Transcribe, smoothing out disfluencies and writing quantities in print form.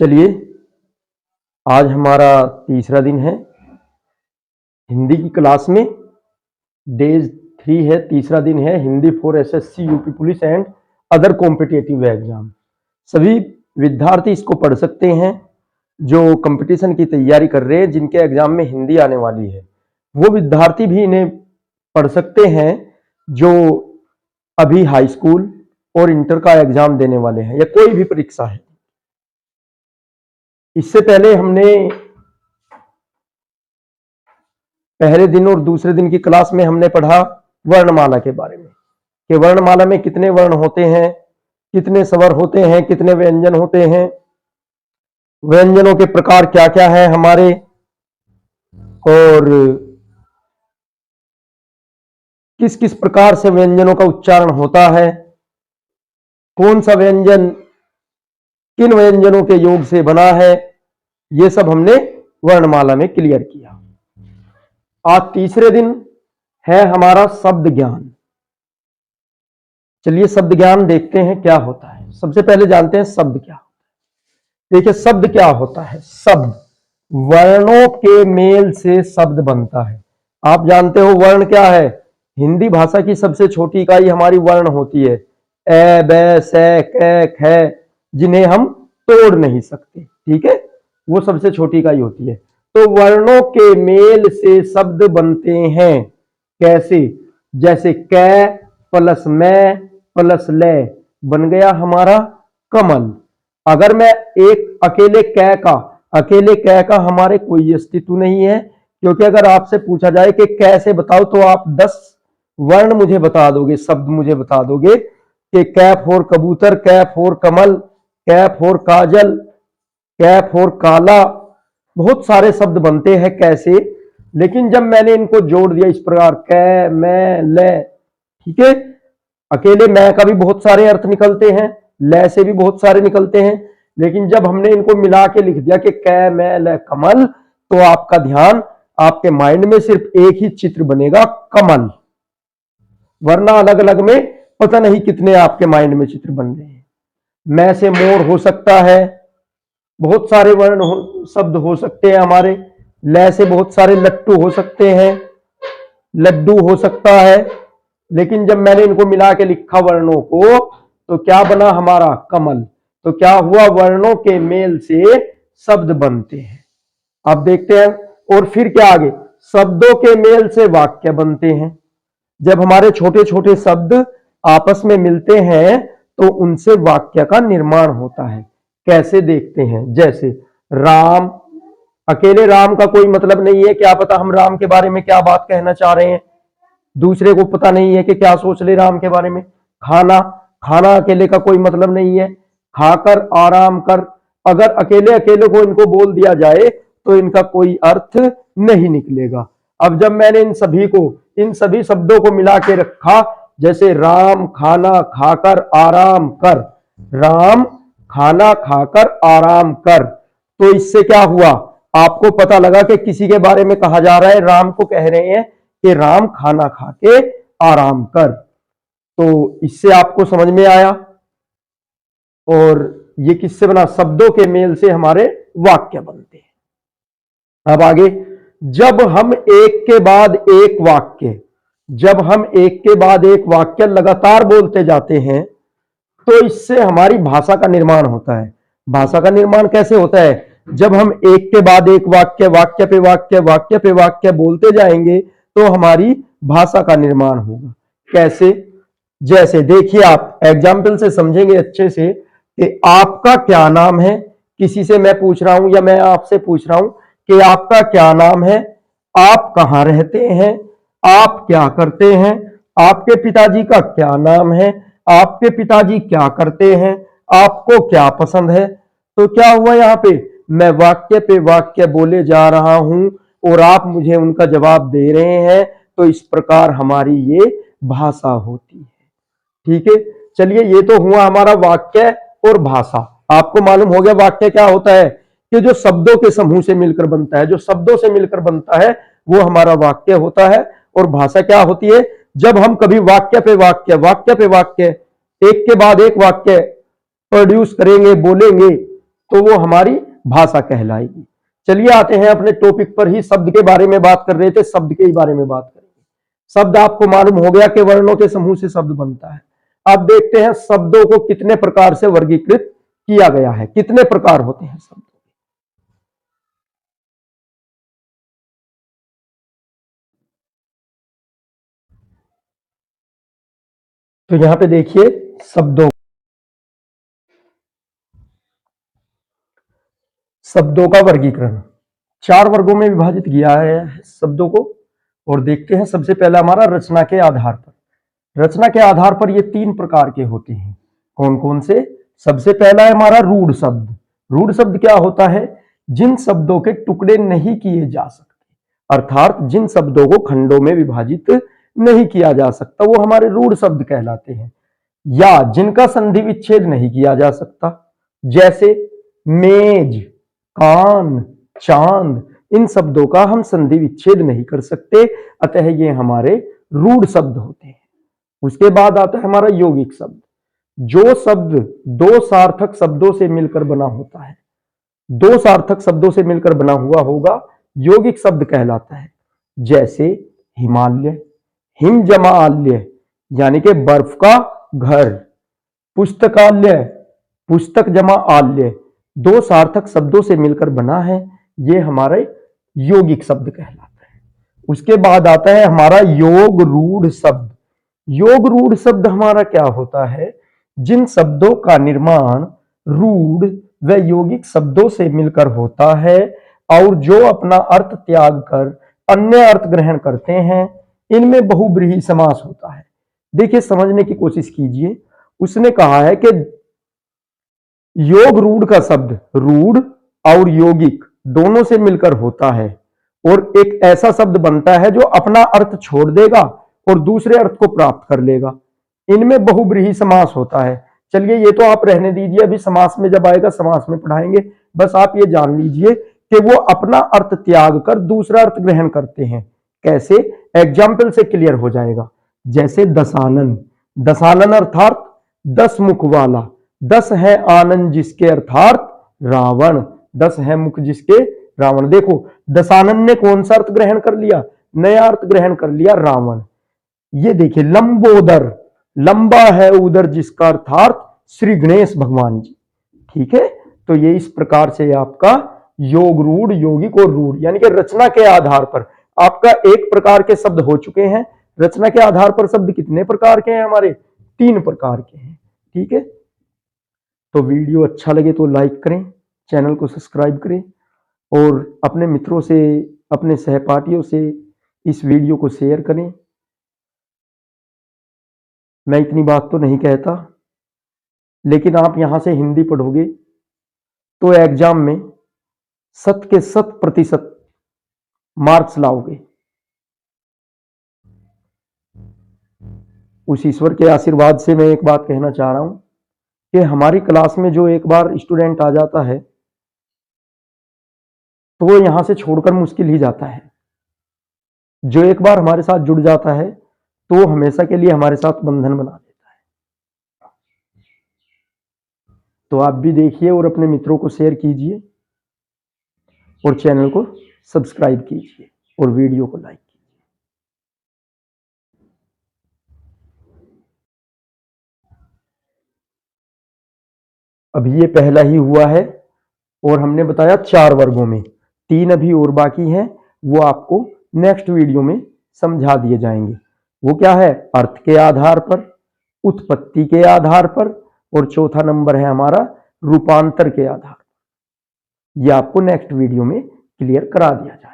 चलिए, आज हमारा तीसरा दिन है हिंदी की क्लास में। डेज 3 है, तीसरा दिन है Hindi for SSC, UP police and other competitive exam. सभी विद्यार्थी इसको पढ़ सकते हैं जो कंपटीशन की तैयारी कर रहे हैं, जिनके एग्जाम में हिंदी आने वाली है। वो विद्यार्थी भी इन्हें पढ़ सकते हैं जो अभी हाई स्कूल और इंटर का एग्जाम देने वाले हैं या कोई भी परीक्षा है। इससे पहले हमने पहले दिन और दूसरे दिन की क्लास में हमने पढ़ा वर्णमाला के बारे में कि वर्णमाला में कितने वर्ण होते हैं, कितने स्वर होते हैं, कितने व्यंजन होते हैं, व्यंजनों के प्रकार क्या क्या है हमारे, और किस किस प्रकार से व्यंजनों का उच्चारण होता है, कौन सा व्यंजन किन व्यंजनों के योग से बना है, ये सब हमने वर्णमाला में क्लियर किया। आज तीसरे दिन है हमारा शब्द ज्ञान। चलिए शब्द ज्ञान देखते हैं क्या होता है। सबसे पहले जानते हैं शब्द क्या होता है। देखिए शब्द क्या होता है। शब्द वर्णों के मेल से शब्द बनता है। आप जानते हो वर्ण क्या है। हिंदी भाषा की सबसे छोटी इकाई हमारी वर्ण होती है, ए बै से कै ख, जिन्हें हम तोड़ नहीं सकते। ठीक है, वो सबसे छोटी इकाई होती है। तो वर्णों के मेल से शब्द बनते हैं। कैसे? जैसे कै प्लस मैं प्लस ले बन गया हमारा कमल। अगर मैं एक अकेले कै का हमारे कोई अस्तित्व नहीं है, क्योंकि अगर आपसे पूछा जाए कि कैसे बताओ तो आप 10 वर्ण मुझे बता दोगे, शब्द मुझे बता दोगे कि कै फोर कबूतर, कै फोर कमल, कै फोर काजल, कै फोर काला, बहुत सारे शब्द बनते हैं कैसे। लेकिन जब मैंने इनको जोड़ दिया इस प्रकार कै मैं ले, ठीक है, अकेले मैं का भी बहुत सारे अर्थ निकलते हैं, ले से भी बहुत सारे निकलते हैं, लेकिन जब हमने इनको मिला के लिख दिया कि कै मैं ले कमल, तो आपका ध्यान, आपके माइंड में सिर्फ एक ही चित्र बनेगा, कमल। वरना अलग अलग में पता नहीं कितने आपके माइंड में चित्र बन रहे हैं। मैं से मोर हो सकता है, बहुत सारे शब्द हो सकते हैं हमारे। ले से बहुत सारे लट्टू हो सकते हैं, लड्डू हो सकता है। लेकिन जब मैंने इनको मिला के लिखा वर्णों को, तो क्या बना हमारा कमल। तो क्या हुआ, वर्णों के मेल से शब्द बनते हैं। अब देखते हैं और फिर क्या आगे, शब्दों के मेल से वाक्य बनते हैं। जब हमारे छोटे छोटे शब्द आपस में मिलते हैं तो उनसे वाक्य का निर्माण होता है। कैसे देखते हैं, जैसे राम, अकेले राम का कोई मतलब नहीं है, क्या पता हम राम के बारे में क्या बात कहना चाह रहे हैं, दूसरे को पता नहीं है कि क्या सोच ले राम के बारे में। खाना, खाना अकेले का कोई मतलब नहीं है, खाकर आराम कर। अगर अकेले अकेले को इनको बोल दिया जाए तो इनका कोई अर्थ नहीं निकलेगा। अब जब मैंने इन सभी शब्दों को मिला के रखा, जैसे राम खाना खाकर आराम कर, राम खाना खाकर आराम कर, तो इससे क्या हुआ, आपको पता लगा कि किसी के बारे में कहा जा रहा है। राम को कह रहे हैं कि राम खाना खा के आराम कर। तो इससे आपको समझ में आया। और ये किससे बना, शब्दों के मेल से हमारे वाक्य बनते हैं। अब आगे, जब हम एक के बाद एक वाक्य लगातार बोलते जाते हैं तो इससे हमारी भाषा का निर्माण होता है। भाषा का निर्माण कैसे होता है, जब हम एक के बाद एक वाक्य पे वाक्य बोलते जाएंगे तो हमारी भाषा का निर्माण होगा। कैसे, जैसे देखिए, आप एग्जाम्पल से समझेंगे अच्छे से कि आपका क्या नाम है। किसी से मैं पूछ रहा हूं या मैं आपसे पूछ रहा हूं कि आपका क्या नाम है, आप कहां रहते हैं, आप क्या करते हैं, आपके पिताजी का क्या नाम है, आपके पिताजी क्या करते हैं, आपको क्या पसंद है। तो क्या हुआ, यहां पे मैं वाक्य पे वाक्य बोले जा रहा हूं और आप मुझे उनका जवाब दे रहे हैं। तो इस प्रकार हमारी ये भाषा होती है। ठीक है, चलिए, ये तो हुआ हमारा वाक्य और भाषा। आपको मालूम हो गया वाक्य क्या होता है, कि जो शब्दों के समूह से मिलकर बनता है, जो शब्दों से मिलकर बनता है वो हमारा वाक्य होता है। और भाषा क्या होती है, जब हम कभी वाक्य पे वाक्य एक के बाद एक वाक्य प्रोड्यूस करेंगे, बोलेंगे, तो वो हमारी भाषा कहलाएगी। चलिए आते हैं अपने टॉपिक पर ही। शब्द के बारे में बात कर रहे थे, शब्द के ही बारे में बात करेंगे। शब्द आपको मालूम हो गया कि वर्णों के समूह से शब्द बनता है। अब देखते हैं शब्दों को कितने प्रकार से वर्गीकृत किया गया है, कितने प्रकार होते हैं शब्द। तो यहां पे देखिए शब्दों का वर्गीकरण 4 वर्गों में विभाजित किया है शब्दों को। और देखते हैं सबसे पहला हमारा रचना के आधार पर। रचना के आधार पर ये 3 प्रकार के होते हैं। कौन कौन से? सबसे पहला है हमारा रूढ़ शब्द। रूढ़ शब्द क्या होता है? जिन शब्दों के टुकड़े नहीं किए जा सकते, अर्थात जिन शब्दों को खंडों में विभाजित नहीं किया जा सकता, वो हमारे रूढ़ शब्द कहलाते हैं। या जिनका संधि विच्छेद नहीं किया जा सकता, जैसे मेज, कान, चांद, इन शब्दों का हम संधि विच्छेद नहीं कर सकते, अतः ये हमारे रूढ़ शब्द होते हैं। उसके बाद आता है हमारा यौगिक शब्द। जो शब्द 2 सार्थक शब्दों से मिलकर बना होता है, 2 सार्थक शब्दों से मिलकर बना हुआ होगा, यौगिक शब्द कहलाता है। जैसे हिमालय, हिम जमा आल्य, यानी कि बर्फ का घर। पुस्तकालय, पुस्तक जमा आल्य, 2 सार्थक शब्दों से मिलकर बना है, ये हमारे यौगिक शब्द कहलाता है। उसके बाद आता है हमारा योग रूढ़ शब्द। योग रूढ़ शब्द हमारा क्या होता है? जिन शब्दों का निर्माण रूढ़ व यौगिक शब्दों से मिलकर होता है और जो अपना अर्थ त्याग कर अन्य अर्थ ग्रहण करते हैं, इनमें बहुब्रीहि समास होता है। देखिए समझने की कोशिश कीजिए। उसने कहा है कि योग रूढ़ का शब्द रूढ़ और यौगिक दोनों से मिलकर होता है और एक ऐसा शब्द बनता है जो अपना अर्थ छोड़ देगा और दूसरे अर्थ को प्राप्त कर लेगा। इनमें बहुब्रीहि समास होता है। चलिए ये तो आप रहने दीजिए, अभी समास में जब आएगा समास में पढ़ाएंगे। बस आप ये जान लीजिए कि वो अपना अर्थ त्याग कर दूसरा अर्थ ग्रहण करते हैं। कैसे? एग्जाम्पल से क्लियर हो जाएगा। जैसे दशानन, दशानन अर्थात 10 मुख वाला। 10 है आनंद जिसके अर्थात रावण, 10 है मुख जिसके रावण। देखो दशानन ने कौन सा अर्थ ग्रहण कर लिया? नया अर्थ ग्रहण कर लिया, रावण। ये देखिए लंबोदर, लंबा है उदर जिसका अर्थात श्री गणेश भगवान जी। ठीक है, तो ये इस प्रकार से आपका योग रूढ़, यौगिक और रूढ़ यानी कि रचना के आधार पर आपका एक प्रकार के शब्द हो चुके हैं। रचना के आधार पर शब्द कितने प्रकार के हैं? हमारे 3 प्रकार के हैं। ठीक है, तो वीडियो अच्छा लगे तो लाइक करें, चैनल को सब्सक्राइब करें और अपने मित्रों से, अपने सहपाठियों से इस वीडियो को शेयर करें। मैं इतनी बात तो नहीं कहता, लेकिन आप यहां से हिंदी पढ़ोगे तो एग्जाम में 100 के 100% मार्क्स लाओगे। उस ईश्वर के आशीर्वाद से मैं एक बात कहना चाह रहा हूं कि हमारी क्लास में जो एक बार स्टूडेंट आ जाता है तो वो यहां से छोड़कर मुश्किल ही जाता है। जो एक बार हमारे साथ जुड़ जाता है तो वो हमेशा के लिए हमारे साथ बंधन बना देता है। तो आप भी देखिए और अपने मित्रों को शेयर कीजिए और चैनल को सब्सक्राइब कीजिए और वीडियो को लाइक कीजिए। अभी ये पहला ही हुआ है और हमने बताया 4 वर्गों में, 3 अभी और बाकी हैं, वो आपको नेक्स्ट वीडियो में समझा दिए जाएंगे। वो क्या है? अर्थ के आधार पर, उत्पत्ति के आधार पर और चौथा नंबर है हमारा रूपांतर के आधार पर। ये आपको नेक्स्ट वीडियो में क्लियर करा दिया जाए।